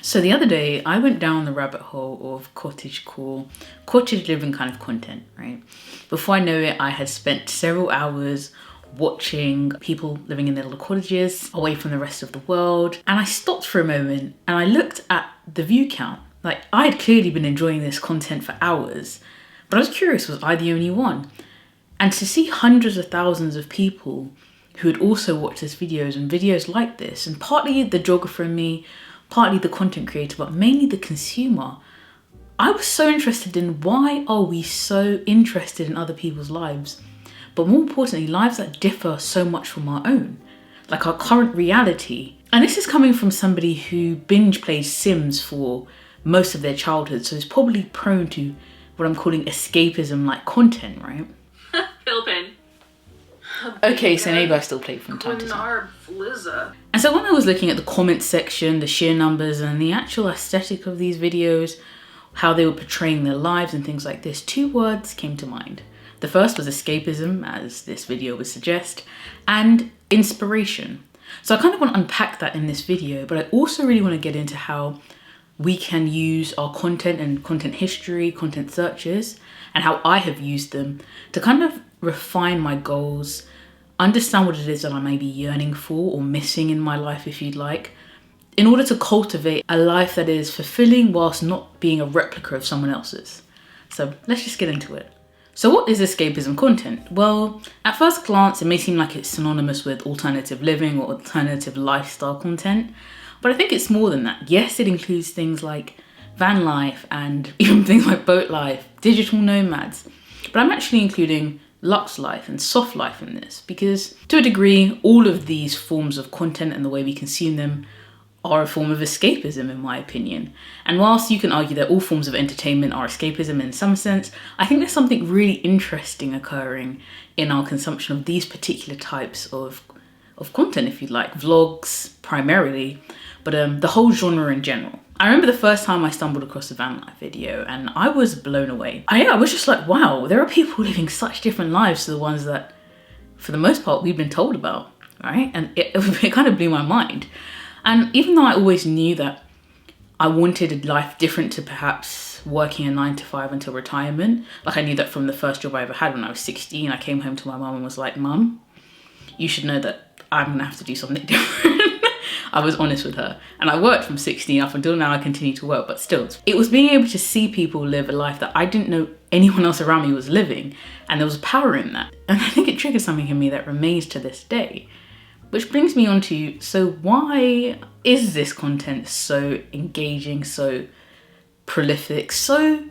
So the other day, I went down the rabbit hole of cottage living kind of content, right? Before I know it, I had spent several hours watching people living in their little cottages away from the rest of the world. And I stopped for a moment and I looked at the view count. Like, I had clearly been enjoying this content for hours, but I was curious, was I the only one? And to see hundreds of thousands of people who had also watched these videos and videos like this, and partly the geographer in me, partly the content creator, but mainly the consumer, I was so interested in why are we so interested in other people's lives, but more importantly, lives that differ so much from our own, like our current reality. And this is coming from somebody who binge plays Sims for most of their childhood, so is probably prone to what I'm calling escapism like content, right? Philippine. Okay, so maybe I still play from time to time. And so when I was looking at the comments section, the share numbers and the actual aesthetic of these videos, how they were portraying their lives and things like this, two words came to mind. The first was escapism, as this video would suggest, and inspiration. So I kind of want to unpack that in this video, but I also really want to get into how we can use our content and content history, content searches, and how I have used them to kind of refine my goals, understand what it is that I may be yearning for or missing in my life, if you'd like, in order to cultivate a life that is fulfilling whilst not being a replica of someone else's. So let's just get into it. So what is escapism content? Well, at first glance, it may seem like it's synonymous with alternative living or alternative lifestyle content, but I think it's more than that. Yes, it includes things like van life and even things like boat life, digital nomads, but I'm actually including luxe life and soft life in this because to a degree, all of these forms of content and the way we consume them are a form of escapism, in my opinion. And whilst you can argue that all forms of entertainment are escapism in some sense, I think there's something really interesting occurring in our consumption of these particular types of content, if you like, vlogs primarily, but the whole genre in general. I remember the first time I stumbled across the van life video and I was blown away. I was just like, wow, there are people living such different lives to the ones that, for the most part, we've been told about, right? And it kind of blew my mind. And even though I always knew that I wanted a life different to perhaps working a 9 to 5 until retirement, like I knew that from the first job I ever had when I was 16, I came home to my mum and was like, Mum, you should know that I'm gonna have to do something different. I was honest with her. And I worked from 16 up until now. I continue to work, but still. It was being able to see people live a life that I didn't know anyone else around me was living. And there was power in that. And I think it triggered something in me that remains to this day. Which brings me on to, so why is this content so engaging, so prolific, so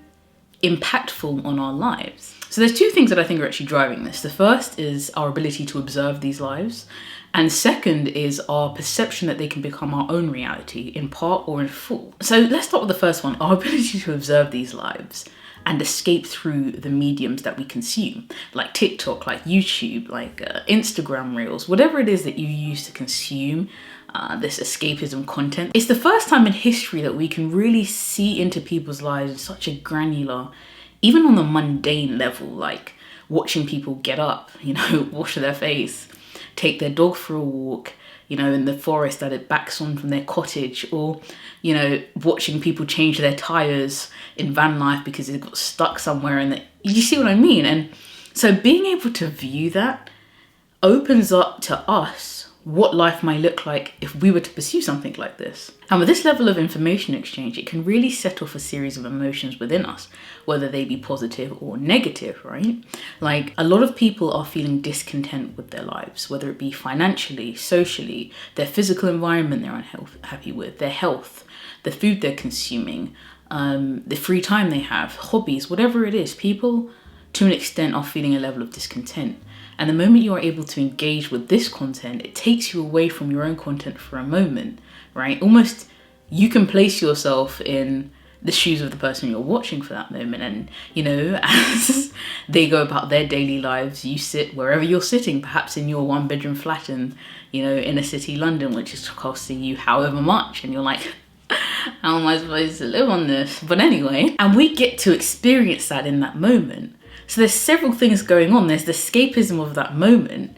impactful on our lives? So there's two things that I think are actually driving this. The first is our ability to observe these lives. And second is our perception that they can become our own reality in part or in full. So let's start with the first one, our ability to observe these lives and escape through the mediums that we consume, like TikTok, like YouTube, like Instagram Reels, whatever it is that you use to consume this escapism content. It's the first time in history that we can really see into people's lives in such a granular, even on the mundane level, like watching people get up, wash their face, take their dog for a walk, in the forest that it backs on from their cottage, or, watching people change their tires in van life because they got stuck somewhere. And you see what I mean? And so being able to view that opens up to us what life might look like if we were to pursue something like this. And with this level of information exchange, it can really set off a series of emotions within us, whether they be positive or negative, right? Like, a lot of people are feeling discontent with their lives, whether it be financially, socially, their physical environment they're unhappy with, their health, the food they're consuming, the free time they have, hobbies, whatever it is. People, to an extent, are feeling a level of discontent. And the moment you are able to engage with this content, it takes you away from your own content for a moment, right? Almost you can place yourself in the shoes of the person you're watching for that moment. And, as they go about their daily lives, you sit wherever you're sitting, perhaps in your 1-bedroom flat in, inner city London, which is costing you however much. And you're like, how am I supposed to live on this? But anyway, and we get to experience that in that moment. So there's several things going on. There's the escapism of that moment,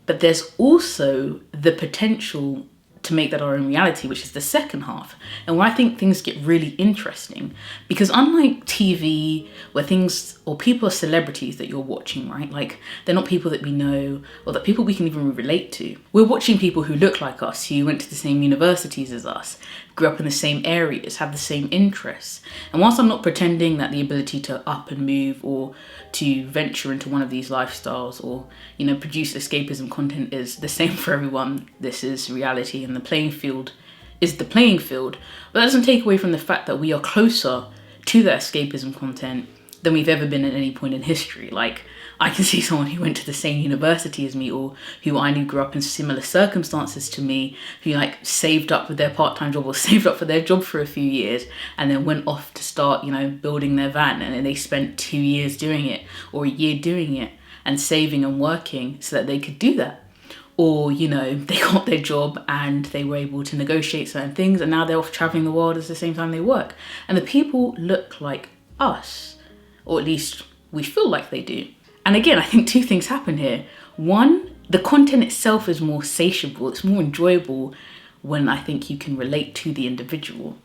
but there's also the potential to make that our own reality, which is the second half. And where I think things get really interesting, because unlike TV, where things, or people are celebrities that you're watching, right? Like, they're not people that we know or that people we can even relate to. We're watching people who look like us, who went to the same universities as us, grew up in the same areas, have the same interests. And whilst I'm not pretending that the ability to up and move or to venture into one of these lifestyles or, you know, produce escapism content is the same for everyone, this is reality and the playing field is the playing field. But that doesn't take away from the fact that we are closer to that escapism content than we've ever been at any point in history. Like, I can see someone who went to the same university as me, or who I knew grew up in similar circumstances to me, who like saved up with their part-time job or saved up for their job for a few years and then went off to start, you know, building their van, and then they spent 2 years doing it or a year doing it and saving and working so that they could do that. Or, you know, they got their job and they were able to negotiate certain things, and now they're off traveling the world at the same time they work. And the people look like us, or at least we feel like they do. And again, I think two things happen here. One, the content itself is more satiable, it's more enjoyable when I think you can relate to the individual.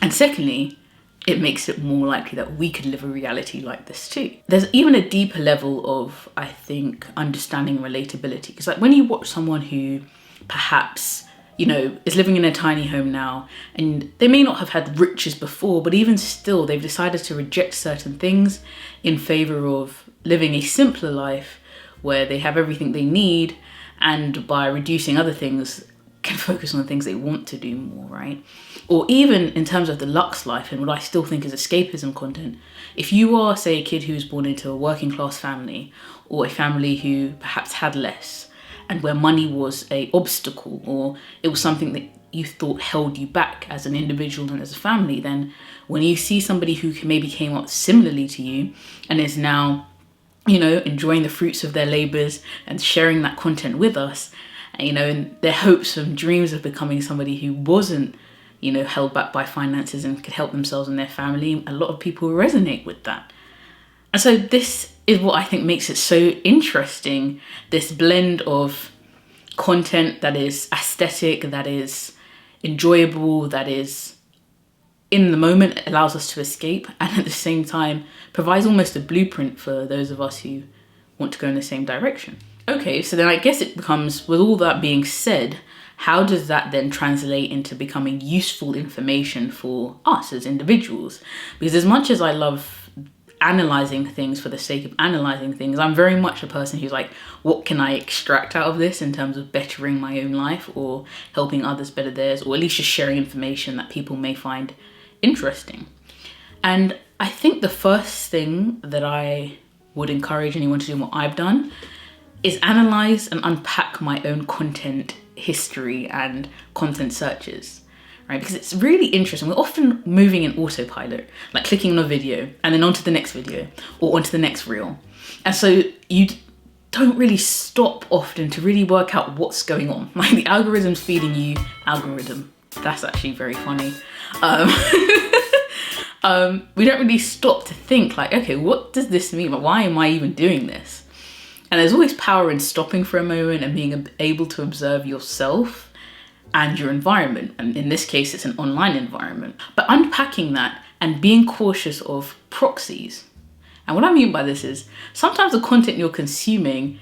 And secondly, it makes it more likely that we could live a reality like this too. There's even a deeper level of, I think, understanding relatability. Because like when you watch someone who perhaps, you know, is living in a tiny home now, and they may not have had riches before, but even still, they've decided to reject certain things in favor of living a simpler life where they have everything they need, and by reducing other things, can focus on the things they want to do more, right? Or even in terms of the luxe life, and what I still think is escapism content, if you are, say, a kid who was born into a working class family, or a family who perhaps had less, and where money was an obstacle, or it was something that you thought held you back as an individual and as a family, then when you see somebody who maybe came up similarly to you and is now, you know, enjoying the fruits of their labors and sharing that content with us, you know, in their hopes and dreams of becoming somebody who wasn't, you know, held back by finances and could help themselves and their family, a lot of people resonate with that. And so this is what I think makes it so interesting, this blend of content that is aesthetic, that is enjoyable, that is in the moment, allows us to escape, and at the same time provides almost a blueprint for those of us who want to go in the same direction. Okay, so then I guess it becomes, with all that being said, how does that then translate into becoming useful information for us as individuals? Because as much as I love analysing things for the sake of analysing things, I'm very much a person who's like, what can I extract out of this in terms of bettering my own life or helping others better theirs, or at least just sharing information that people may find interesting. And I think the first thing that I would encourage anyone to do, what I've done, is analyze and unpack my own content history and content searches, right? Because it's really interesting. We're often moving in autopilot, like clicking on a video and then onto the next video or onto the next reel. And so you don't really stop often to really work out what's going on. Like the algorithm's feeding you algorithm. That's actually very funny. We don't really stop to think like, okay, what does this mean? Like, why am I even doing this? And there's always power in stopping for a moment and being able to observe yourself and your environment. And in this case, it's an online environment. But unpacking that and being cautious of proxies. And what I mean by this is sometimes the content you're consuming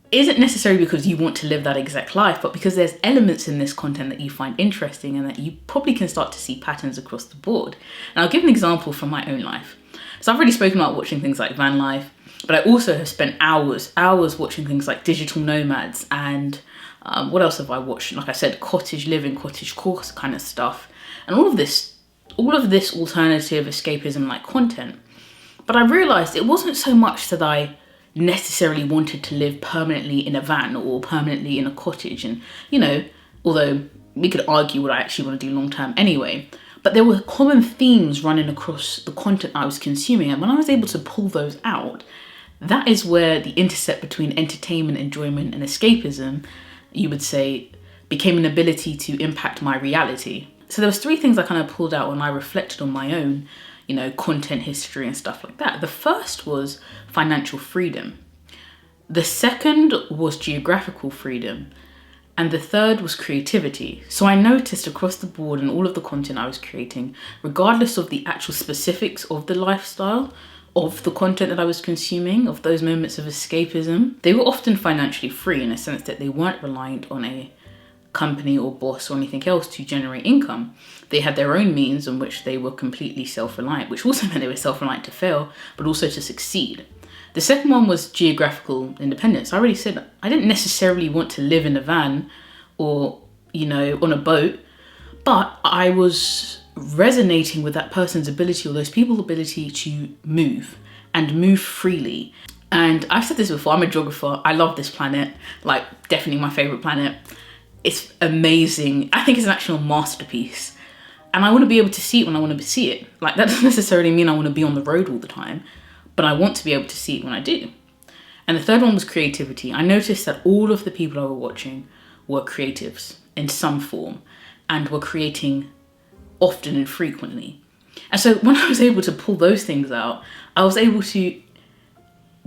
isn't necessarily because you want to live that exact life, but because there's elements in this content that you find interesting and that you probably can start to see patterns across the board. And I'll give an example from my own life. So I've already spoken about watching things like van life, but I also have spent hours watching things like digital nomads and what else have I watched? Like I said, cottage living, cottage course kind of stuff. And all of this alternative escapism like content. But I realized it wasn't so much that I necessarily wanted to live permanently in a van or permanently in a cottage. And, you know, although we could argue what I actually want to do long term anyway, but there were common themes running across the content I was consuming. And when I was able to pull those out, that is where the intercept between entertainment, enjoyment, and escapism, you would say, became an ability to impact my reality. So there was three things I kind of pulled out when I reflected on my own, you know, content history and stuff like that. The first was financial freedom. The second was geographical freedom. And the third was creativity. So I noticed across the board in all of the content I was creating, regardless of the actual specifics of the lifestyle, of the content that I was consuming, of those moments of escapism, they were often financially free in a sense that they weren't reliant on a company or boss or anything else to generate income. They had their own means in which they were completely self-reliant, which also meant they were self-reliant to fail, but also to succeed. The second one was geographical independence. I already said I didn't necessarily want to live in a van or, on a boat, but I was resonating with that person's ability or those people's ability to move and move freely. And I've said this before, I'm a geographer. I love this planet, like definitely my favorite planet. It's amazing. I think it's an actual masterpiece. And I want to be able to see it when I want to see it. Like that doesn't necessarily mean I want to be on the road all the time, but I want to be able to see it when I do. And the third one was creativity. I noticed that all of the people I were watching were creatives in some form and were creating often and frequently. And so when I was able to pull those things out, I was able to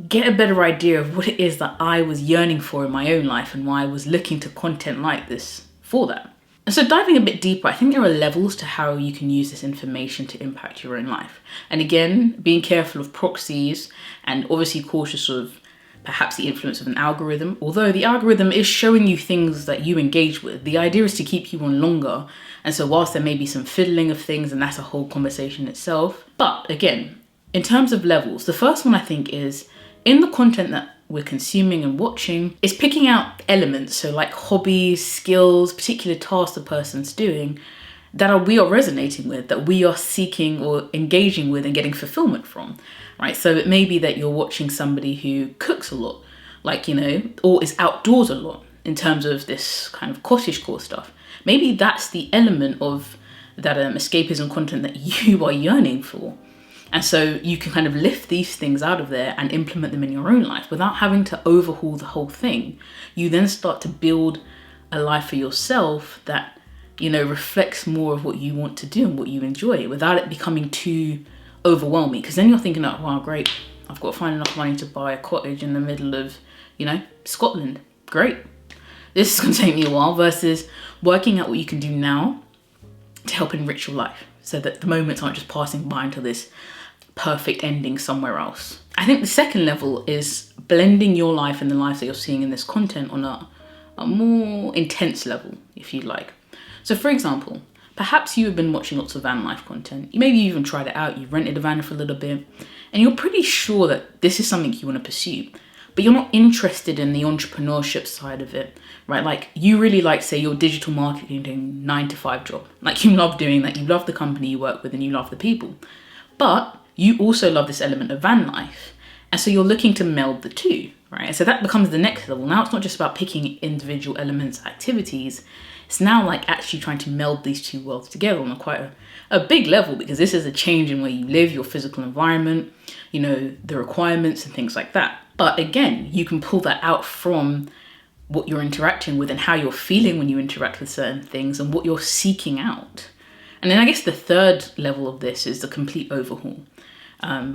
get a better idea of what it is that I was yearning for in my own life and why I was looking to content like this for that. And so diving a bit deeper, I think there are levels to how you can use this information to impact your own life. And again, being careful of proxies and obviously cautious of perhaps the influence of an algorithm. Although the algorithm is showing you things that you engage with, the idea is to keep you on longer. And so whilst there may be some fiddling of things, and that's a whole conversation itself. But again, in terms of levels, the first one I think is in the content that we're consuming and watching is picking out elements, so like hobbies, skills, particular tasks the person's doing that we are resonating with, that we are seeking or engaging with and getting fulfillment from, right? So it may be that you're watching somebody who cooks a lot, or is outdoors a lot in terms of this kind of cottagecore stuff. Maybe that's the element of that escapism content that you are yearning for. And so you can kind of lift these things out of there and implement them in your own life without having to overhaul the whole thing. You then start to build a life for yourself that, reflects more of what you want to do and what you enjoy without it becoming too overwhelming. Because then you're thinking, oh, wow, great. I've got to find enough money to buy a cottage in the middle of, Scotland. Great. This is going to take me a while versus working out what you can do now to help enrich your life so that the moments aren't just passing by until this perfect ending somewhere else. I think the second level is blending your life and the life that you're seeing in this content on a more intense level, if you like. So for example, perhaps you have been watching lots of van life content. Maybe you even tried it out, you've rented a van for a little bit, and you're pretty sure that this is something you want to pursue, but you're not interested in the entrepreneurship side of it, right? Like you really like, say, your digital marketing 9-to-5 job. Like you love doing that, you love the company you work with and you love the people. But you also love this element of van life. And so you're looking to meld the two, right? And so that becomes the next level. Now it's not just about picking individual elements, activities. It's now like actually trying to meld these two worlds together on quite a big level, because this is a change in where you live, your physical environment, the requirements and things like that. But again, you can pull that out from what you're interacting with and how you're feeling when you interact with certain things and what you're seeking out. And then I guess the third level of this is the complete overhaul,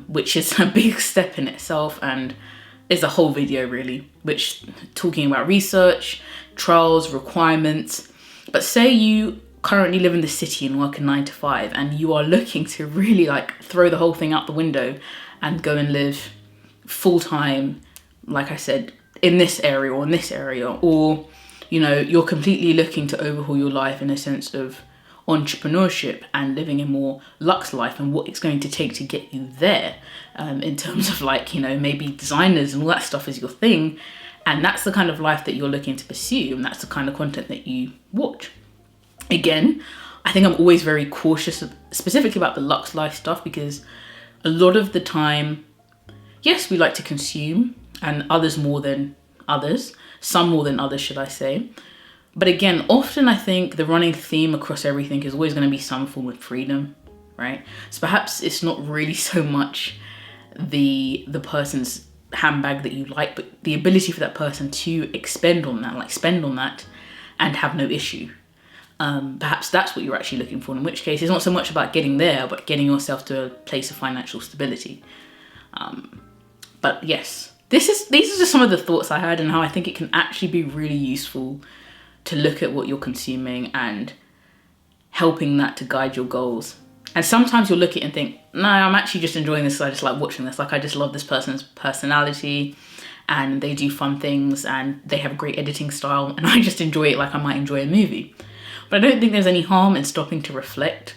which is a big step in itself and is a whole video really, which talking about research, trials, requirements. But say you currently live in the city and work a 9-to-5 and you are looking to really throw the whole thing out the window and go and live full-time, like I said, in this area or in this area, or you're completely looking to overhaul your life in a sense of entrepreneurship and living a more luxe life and what it's going to take to get you there, in terms of maybe designers and all that stuff is your thing, and that's the kind of life that you're looking to pursue, and that's the kind of content that you watch. Again, I think I'm always very cautious specifically about the luxe life stuff, because a lot of the time, yes, we like to consume, and others more than others, some more than others, should I say. But again, often I think the running theme across everything is always going to be some form of freedom, right? So perhaps it's not really so much the person's handbag that you like, but the ability for that person to spend on that and have no issue. Perhaps that's what you're actually looking for, in which case it's not so much about getting there, but getting yourself to a place of financial stability. But yes, these are just some of the thoughts I had and how I think it can actually be really useful to look at what you're consuming and helping that to guide your goals. And sometimes you'll look at it and think, no, I'm actually just enjoying this. I just like watching this. Like, I just love this person's personality and they do fun things and they have a great editing style and I just enjoy it like I might enjoy a movie. But I don't think there's any harm in stopping to reflect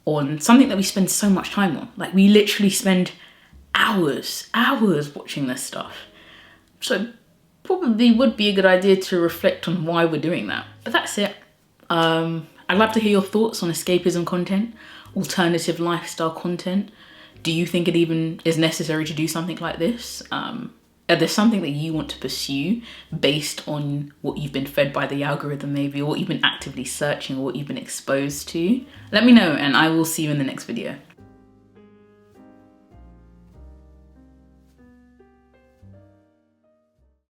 on something that we spend so much time on. Like, we literally spend hours watching this stuff. So probably would be a good idea to reflect on why we're doing that. But that's it. I'd love to hear your thoughts on escapism content, alternative lifestyle content. Do you think it even is necessary to do something like this? Is there something that you want to pursue based on what you've been fed by the algorithm maybe, or what you've been actively searching, or what you've been exposed to? Let me know and I will see you in the next video.